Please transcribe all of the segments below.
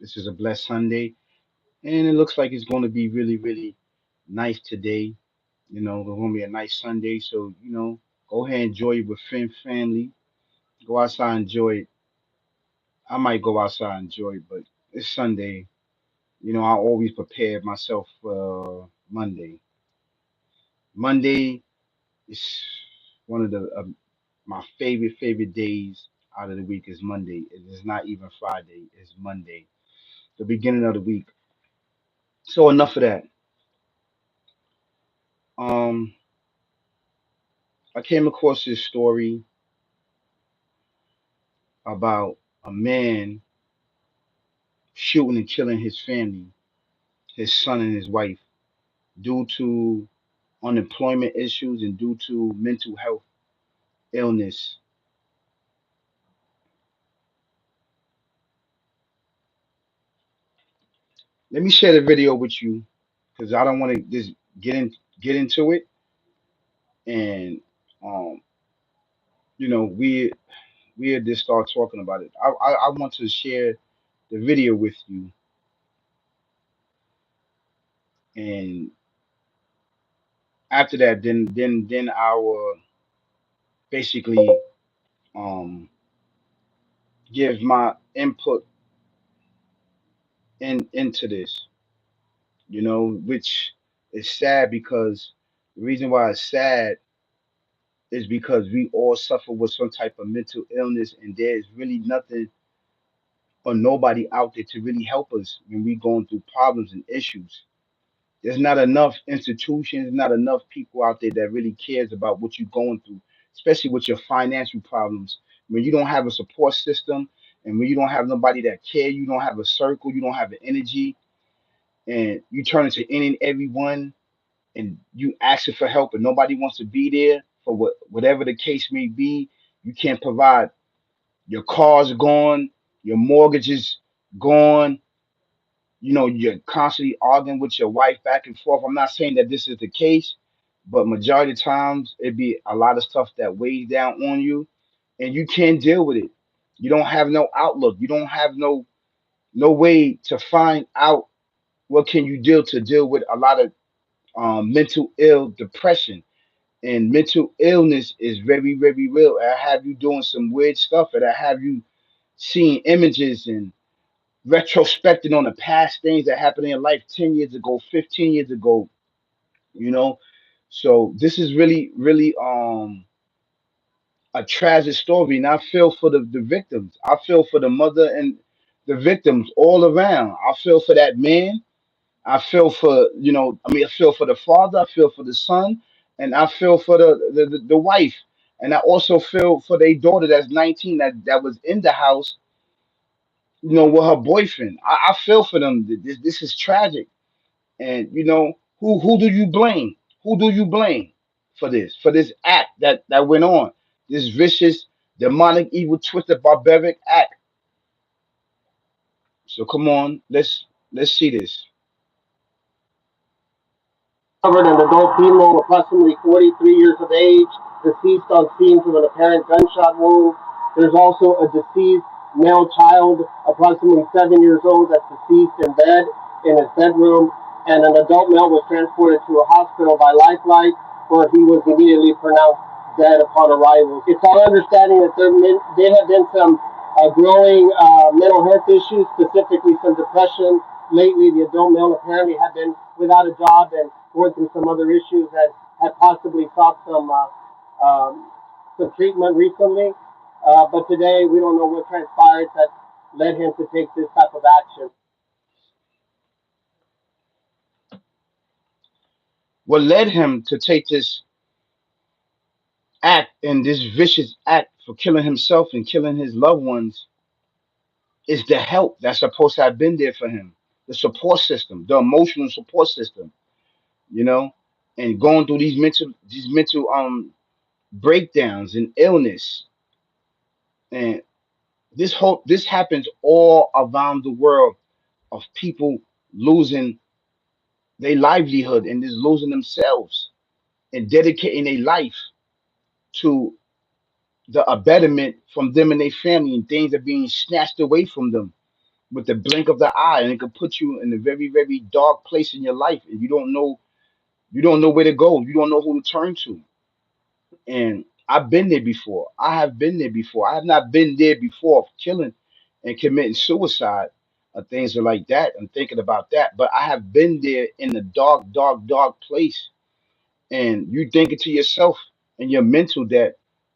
This is a blessed Sunday, and it looks like it's going to be really, really nice today. It's going to be a nice Sunday, so go ahead and enjoy it with family. Go outside, enjoy it. I might go outside and enjoy it, but it's Sunday. I always prepare myself for Monday. Monday is one of the my favorite days out of the week is Monday. It is not even Friday. It's Monday, the beginning of the week. So enough of that. Um, I came across this story about a man shooting and killing his family, his son and his wife, due to unemployment issues and due to mental health illness. Let me share the video with you because I don't want to just get in get into it, and um, we just start talking about it. I want to share the video with you, and after that, then I will basically um give my input into this. Which is sad because the reason why it's sad is because we all suffer with some type of mental illness, and there's really nothing or nobody out there to really help us when we're going through problems and issues. There's not enough institutions, not enough people out there that really cares about what you're going through, especially with your financial problems. When you don't have a support system and when you don't have nobody that care, you don't have a circle, you don't have the energy, and you turn into any and everyone and you asking for help and nobody wants to be there for whatever the case may be. You can't provide. Your car's gone, your mortgage is gone. You're constantly arguing with your wife back and forth. I'm not saying that this is the case, but majority of times it be a lot of stuff that weighs down on you and you can't deal with it. You don't have no outlook. You don't have no way to find out what can you do to deal with a lot of mental ill depression. And mental illness is very, very real. I have you doing some weird stuff, and I have you seeing images and retrospecting on the past things that happened in your life 10 years ago, 15 years ago, you know. So this is really, really a tragic story. And I feel for the victims. I feel for the mother and the victims all around. I feel for that man. I feel for, I feel for the father, I feel for the son, and I feel for the wife. And I also feel for their daughter that's 19 that was in the house, with her boyfriend. I feel for them. This is tragic. And who do you blame? Who do you blame for this? For this act that went on? This vicious, demonic, evil, twisted, barbaric act. So come on, let's see this. Covered an adult female, approximately 43 years of age, deceased on scene from an apparent gunshot wound. There's also a deceased male child, approximately 7 years old, that's deceased in bed in his bedroom, and an adult male was transported to a hospital by Lifeline, where he was immediately pronounced dead upon arrival. It's our understanding that there have been some growing mental health issues, specifically some depression. Lately, the adult male apparently had been without a job and going through some other issues that had possibly sought some treatment recently. But today, we don't know what transpired that led him to take this type of action. What led him to take this act and this vicious act for killing himself and killing his loved ones is the help that's supposed to have been there for him, the support system, the emotional support system, you know, and going through these mental breakdowns and illness. And this happens all around the world of people losing their livelihood and just losing themselves and dedicating their life to the abetterment from them and their family, and things are being snatched away from them. with the blink of the eye, and it could put you in a very, very dark place in your life, and you don't know where to go, you don't know who to turn to. And I've been there before. I have been there before. I have not been there before of killing and committing suicide or things like that and thinking about that, but I have been there in the dark, dark, dark place, and you thinking to yourself and your mental that,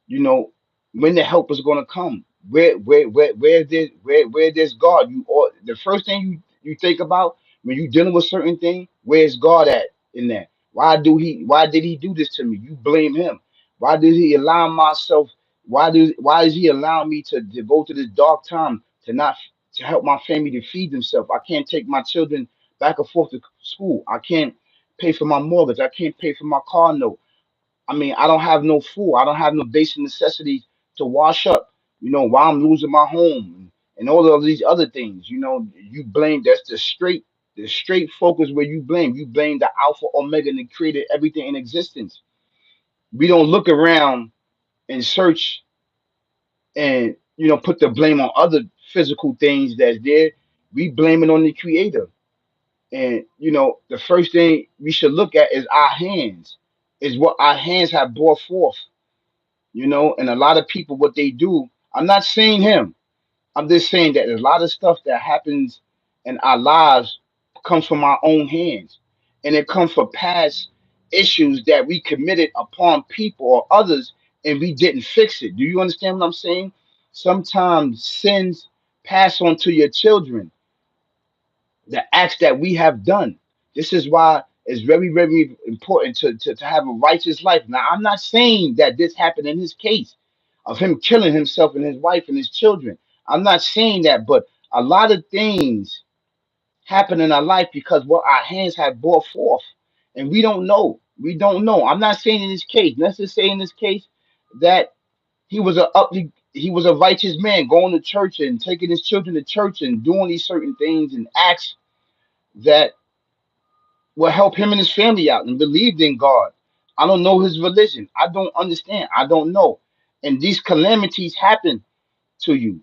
you know, when the help is going to come, where there's God, you, or the first thing you think about when you dealing with certain thing, where's God at in that? Why did he do this to me? You blame him. Why did he allow myself? Why is he allowing me to go to this dark time to not to help my family to feed themselves? I can't take my children back and forth to school. I can't pay for my mortgage. I can't pay for my car note. I mean, I don't have no food. I don't have no basic necessities to wash up. You know, while I'm losing my home and all of these other things. You know, you blame. That's the straight focus where you blame. You blame the Alpha Omega that created everything in existence. We don't look around and search and put the blame on other physical things that's there. We blame it on the Creator. And the first thing we should look at is our hands, is what our hands have brought forth. And a lot of people, what they do, I'm not saying him. I'm just saying that a lot of stuff that happens in our lives comes from our own hands. And it comes from past issues that we committed upon people or others and we didn't fix it. Do you understand what I'm saying? Sometimes sins pass on to your children, the acts that we have done. This is why it's very, very important to have a righteous life. Now, I'm not saying that this happened in his case of him killing himself and his wife and his children. I'm not saying that, but a lot of things happen in our life because what our hands have brought forth, and we don't know. We don't know. I'm not saying in this case. Let's just say in this case that he was a righteous man going to church and taking his children to church and doing these certain things and acts that will help him and his family out and believed in God. I don't know his religion. I don't understand. I don't know. And these calamities happen to you.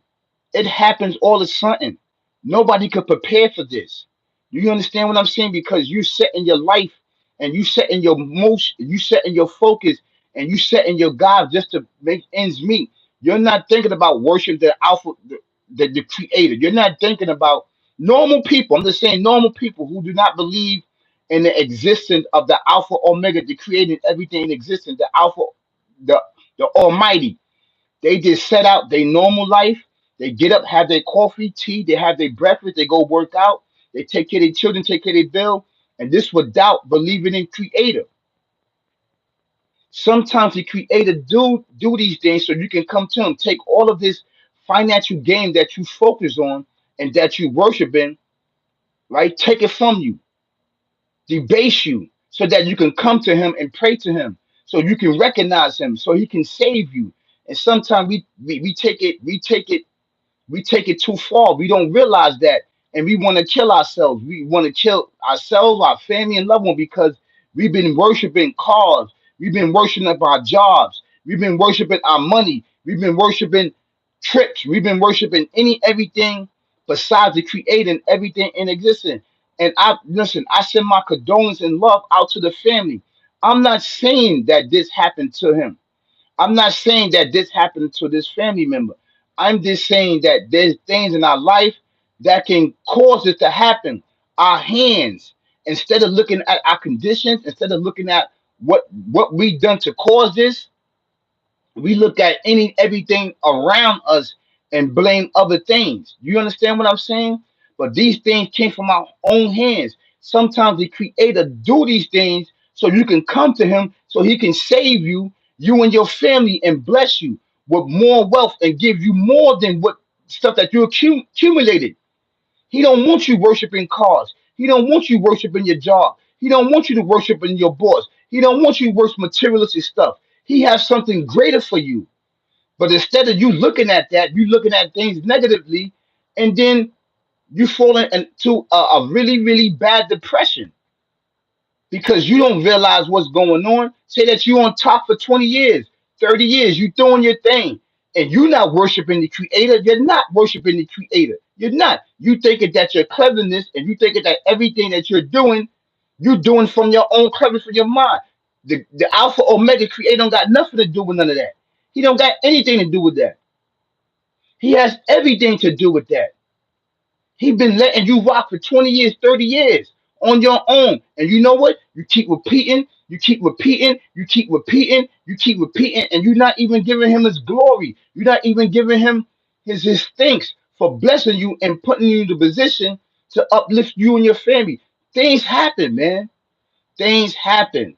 It happens all of a sudden. Nobody could prepare for this. Do you understand what I'm saying? Because you set in your life and you set in your motion, you set in your focus, and you set in your God just to make ends meet. You're not thinking about worship the Alpha, the Creator. You're not thinking about normal people. I'm just saying normal people who do not believe in the existence of the Alpha Omega, the creating everything in existence, the Alpha, the the Almighty. They just set out their normal life. They get up, have their coffee, tea, they have their breakfast, they go work out, they take care of their children, take care of their bill, and this without believing in Creator. Sometimes the Creator do these things so you can come to Him. Take all of this financial gain that you focus on and that you worship in, right? Take it from you, debase you, so that you can come to Him and pray to Him, so you can recognize Him, so He can save you. And sometimes we take it too far. We don't realize that, and we want to kill ourselves. We want to kill ourselves, our family, and loved one because we've been worshiping cars. We've been worshiping our jobs. We've been worshiping our money. We've been worshiping trips. We've been worshiping everything besides the Creator and everything in existence. And I listen. I send my condolence and love out to the family. I'm not saying that this happened to him. I'm not saying that this happened to this family member. I'm just saying that there's things in our life that can cause it to happen. Our hands, instead of looking at our conditions, instead of looking at what we done to cause this, we look at everything around us and blame other things. You understand what I'm saying? But these things came from our own hands. Sometimes the Creator do these things so you can come to Him, so He can save you, you and your family, and bless you with more wealth and give you more than what stuff that you accumulated. He don't want you worshiping cars. He don't want you worshiping your job. He don't want you to worship in your boss. He don't want you to worship materialistic stuff. He has something greater for you. But instead of you looking at that, you looking at things negatively, and then you fall into a really, really bad depression because you don't realize what's going on. Say that you on top for 20 years, 30 years, you doing your thing, and you're not worshiping the Creator. You're not worshiping the Creator. You're not. You thinking that your cleverness and you thinking that everything that you're doing from your own cleverness from your mind. The Alpha Omega creator don't got nothing to do with none of that. He don't got anything to do with that. He has everything to do with that. He been letting you rock for 20 years, 30 years on your own. And you know what? You keep repeating, you keep repeating, you keep repeating, you keep repeating, and you're not even giving him his glory. You're not even giving him his thanks for blessing you and putting you in the position to uplift you and your family. Things happen, man. Things happen.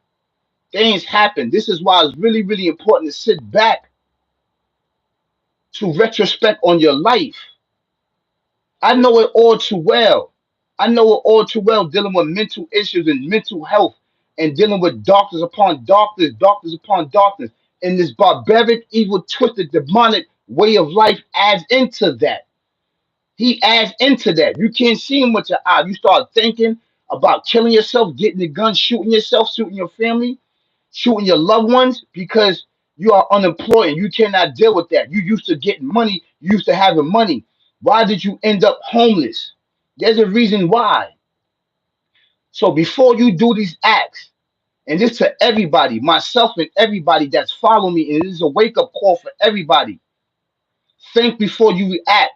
Things happen. This is why it's really, really important to sit back to retrospect on your life. I know it all too well. I know it all too well dealing with mental issues and mental health and dealing with doctors upon doctors, doctors upon doctors. And this barbaric, evil, twisted, demonic way of life adds into that. He adds into that. You can't see him with your eye. You start thinking about killing yourself, getting the gun, shooting yourself, shooting your family, shooting your loved ones because you are unemployed and you cannot deal with that. You used to getting money, you used to having money. Why did you end up homeless? There's a reason why. So before you do these acts, and this to everybody, myself and everybody that's following me, and this is a wake up call for everybody. Think before you react,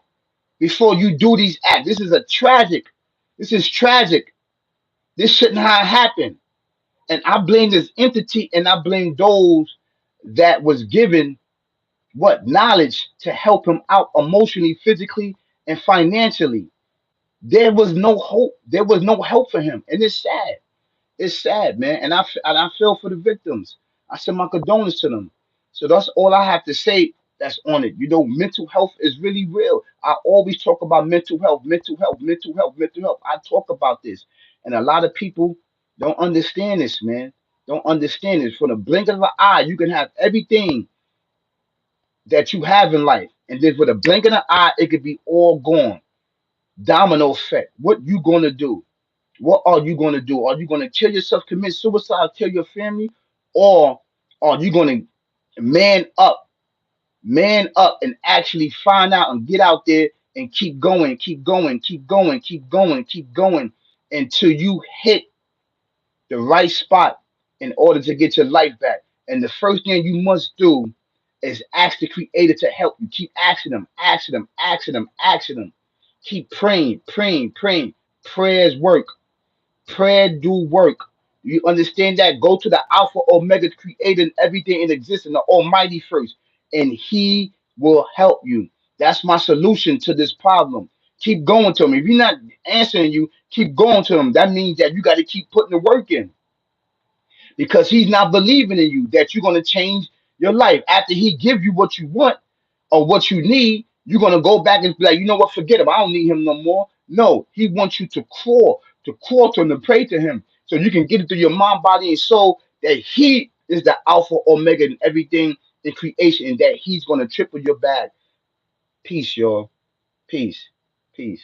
before you do these acts. This is a tragic. This is tragic. This shouldn't have happened. And I blame this entity and I blame those that was given what knowledge to help him out emotionally, physically, and financially. There was no hope. There was no help for him, and it's sad. It's sad, man. And I feel for the victims. I send my condolences to them. So that's all I have to say. That's on it. You know, mental health is really real. I always talk about mental health, mental health, mental health, mental health. I talk about this, and a lot of people don't understand this, man. Don't understand this. For the blink of an eye, you can have everything that you have in life, and then with a blink of an eye, it could be all gone. Domino effect. What you gonna do? What are you gonna do? Are you gonna kill yourself, commit suicide, kill your family, or are you gonna man up, man up, and actually find out and get out there and keep going, keep going, keep going, keep going, keep going until you hit the right spot in order to get your life back. And the first thing you must do is ask the creator to help you. Keep asking them, asking them, asking them, asking them. Keep praying, praying, praying. Prayers work. Prayer do work. You understand that? Go to the Alpha Omega creator and everything in existence, the Almighty first, and He will help you. That's my solution to this problem. Keep going to Him. If He's not answering you, keep going to Him. That means that you got to keep putting the work in because He's not believing in you that you're going to change your life after He gives you what you want or what you need. You're gonna go back and be like, you know what? Forget him. I don't need him no more. No, he wants you to crawl to him, to pray to him, so you can get it through your mind, body, and soul that he is the Alpha, Omega, and everything in creation, and that he's gonna triple your bag. Peace, y'all. Peace. Peace.